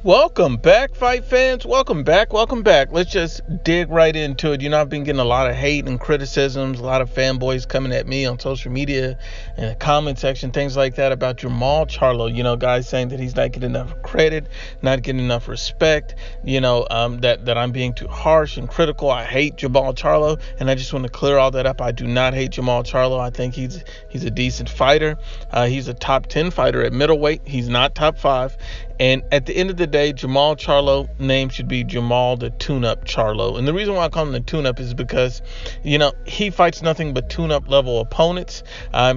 Welcome back, fight fans. Welcome back. Welcome back. Let's just dig right into it. I've been getting a lot of hate and criticisms, a lot of fanboys coming at me on social media and the comment section, things like that about Jermall Charlo. Guys saying that he's not getting enough credit, not getting enough respect, that I'm being too harsh and critical. I hate Jermall Charlo, and I just want to clear all that up. I do not hate Jermall Charlo. I think he's a decent fighter. He's a top 10 fighter at middleweight. He's not top 5. And at the end of the day, Jermall Charlo name should be Jermall the Tune-Up Charlo. And the reason why I call him the Tune-Up is because, he fights nothing but tune-up level opponents.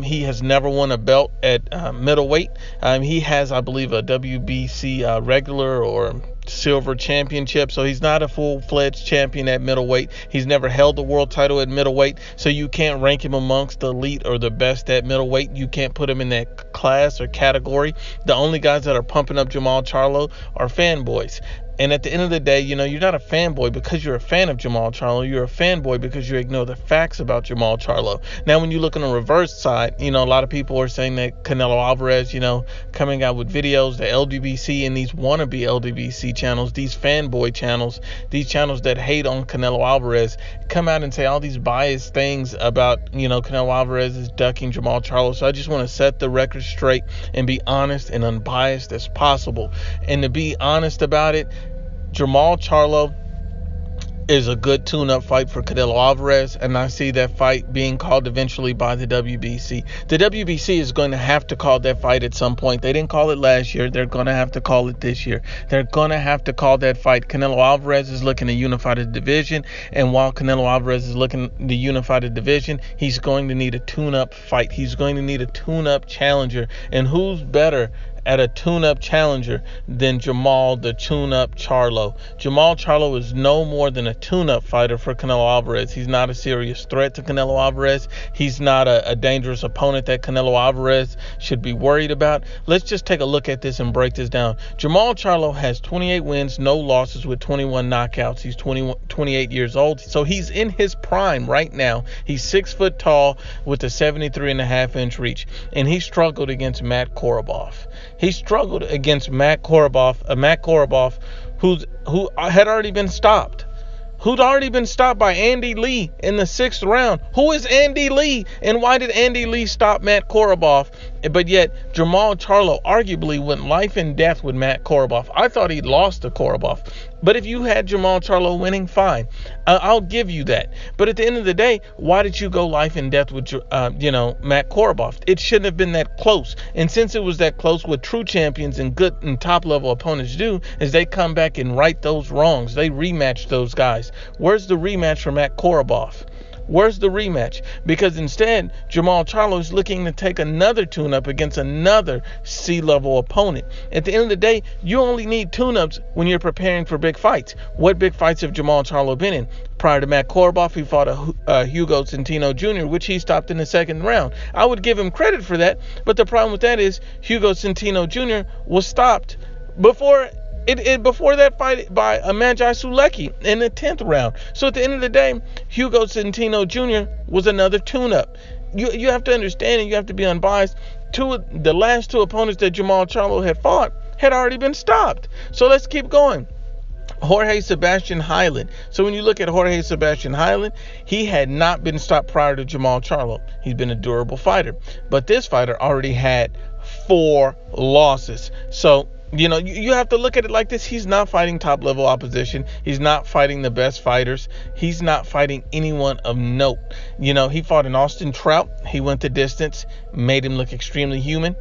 He has never won a belt at middleweight. He has, I believe, a WBC regular or silver championship, so he's not a full-fledged champion at middleweight. He's never held the world title at middleweight, so you can't rank him amongst the elite or the best at middleweight. You can't put him in that class or category. The only guys that are pumping up Jermall Charlo are fanboys. And at the end of the day, you're not a fanboy because you're a fan of Jermall Charlo. You're a fanboy because you ignore the facts about Jermall Charlo. Now, when you look on the reverse side, a lot of people are saying that Canelo Alvarez, coming out with videos, the LDBC and these wannabe LDBC channels, these fanboy channels, these channels that hate on Canelo Alvarez, come out and say all these biased things about, Canelo Alvarez is ducking Jermall Charlo. So I just want to set the record straight and be honest and unbiased as possible. And to be honest about it, Jermall Charlo is a good tune-up fight for Canelo Alvarez, and I see that fight being called eventually by the WBC. The WBC is going to have to call that fight at some point. They didn't call it last year. They're going to have to call it this year. They're going to have to call that fight. Canelo Alvarez is looking to unify the division, and while Canelo Alvarez is looking to unify the division, he's going to need a tune-up fight. He's going to need a tune-up challenger, and who's better at a tune-up challenger than Jermall the Tune-Up Charlo? Jermall Charlo is no more than a tune-up fighter for Canelo Alvarez. He's not a serious threat to Canelo Alvarez. He's not a dangerous opponent that Canelo Alvarez should be worried about. Let's just take a look at this and break this down. Jermall Charlo has 28 wins, no losses with 21 knockouts. He's 28 years old, so he's in his prime right now. He's 6 foot tall with a 73.5-inch reach, and he struggled against Matt Korobov. He struggled against Matt Korobov, who had already been stopped. Who'd already been stopped by Andy Lee in the 6th round. Who is Andy Lee? And why did Andy Lee stop Matt Korobov? But yet, Jermall Charlo arguably went life and death with Matt Korobov. I thought he lost to Korobov. But if you had Jermall Charlo winning, fine. I'll give you that. But at the end of the day, why did you go life and death with, Matt Korobov? It shouldn't have been that close. And since it was that close, what true champions and good and top-level opponents do is they come back and right those wrongs. They rematch those guys. Where's the rematch for Matt Korobov? Where's the rematch? Because instead, Jermall Charlo is looking to take another tune-up against another C-level opponent. At the end of the day, you only need tune-ups when you're preparing for big fights. What big fights have Jermall Charlo been in? Prior to Matt Korobov, he fought a Hugo Centeno Jr., which he stopped in the 2nd round. I would give him credit for that, but the problem with that is Hugo Centeno Jr. was stopped before that fight by Magi Sulecki in the 10th round. So at the end of the day, Hugo Centeno Jr. was another tune-up. You have to understand, and you have to be unbiased. The last 2 opponents that Jermall Charlo had fought had already been stopped. So let's keep going. Jorge Sebastian Hyland. So when you look at Jorge Sebastian Hyland, he had not been stopped prior to Jermall Charlo. He's been a durable fighter. But this fighter already had 4 losses. So you have to look at it like this. He's not fighting top-level opposition. He's not fighting the best fighters. He's not fighting anyone of note. He fought an Austin Trout. He went the distance, made him look extremely human.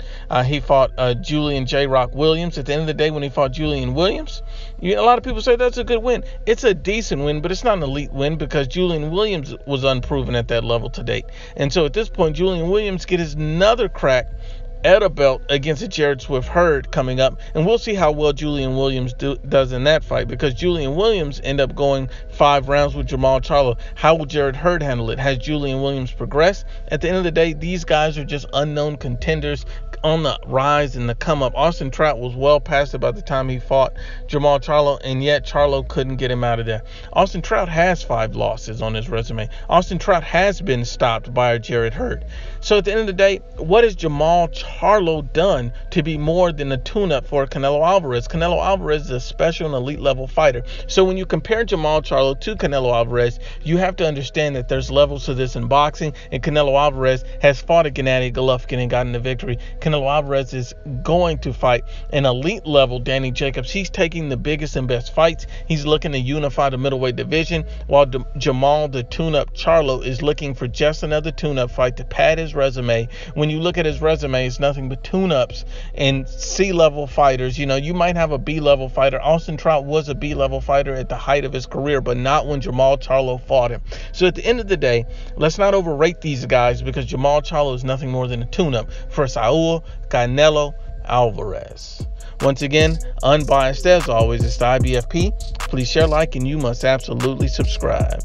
He fought Julian J. Rock Williams. At the end of the day, when he fought Julian Williams, a lot of people say that's a good win. It's a decent win, but it's not an elite win because Julian Williams was unproven at that level to date. And so at this point, Julian Williams gets another crack at a belt against a Jared Swift Hurd coming up, and we'll see how well Julian Williams does in that fight, because Julian Williams end up going 5 rounds with Jermall Charlo. How will Jared Hurd handle it? Has Julian Williams progressed? At the end of the day, these guys are just unknown contenders on the rise and the come up. Austin Trout was well past it by the time he fought Jermall Charlo, and yet Charlo couldn't get him out of there. Austin Trout has 5 losses on his resume. Austin Trout has been stopped by a Jarrett Hurd. So at the end of the day, what has Jermall Charlo done to be more than a tune-up for Canelo Alvarez? Canelo Alvarez is a special and elite level fighter. So when you compare Jermall Charlo to Canelo Alvarez, you have to understand that there's levels to this in boxing, and Canelo Alvarez has fought a Gennady Golovkin and gotten the victory. Canelo Alvarez is going to fight an elite level Danny Jacobs. He's taking the biggest and best fights. He's looking to unify the middleweight division, while Jermall the tune-up Charlo is looking for just another tune-up fight to pad his resume. When you look at his resume, it's nothing but tune-ups and C-level fighters. You know, you might have a B-level fighter. Austin Trout was a B-level fighter at the height of his career, but not when Jermall Charlo fought him. So at the end of the day, let's not overrate these guys, because Jermall Charlo is nothing more than a tune-up for Saul Canelo Alvarez. Once again, unbiased as always, it's the IBFP. Please share, like, and you must absolutely subscribe.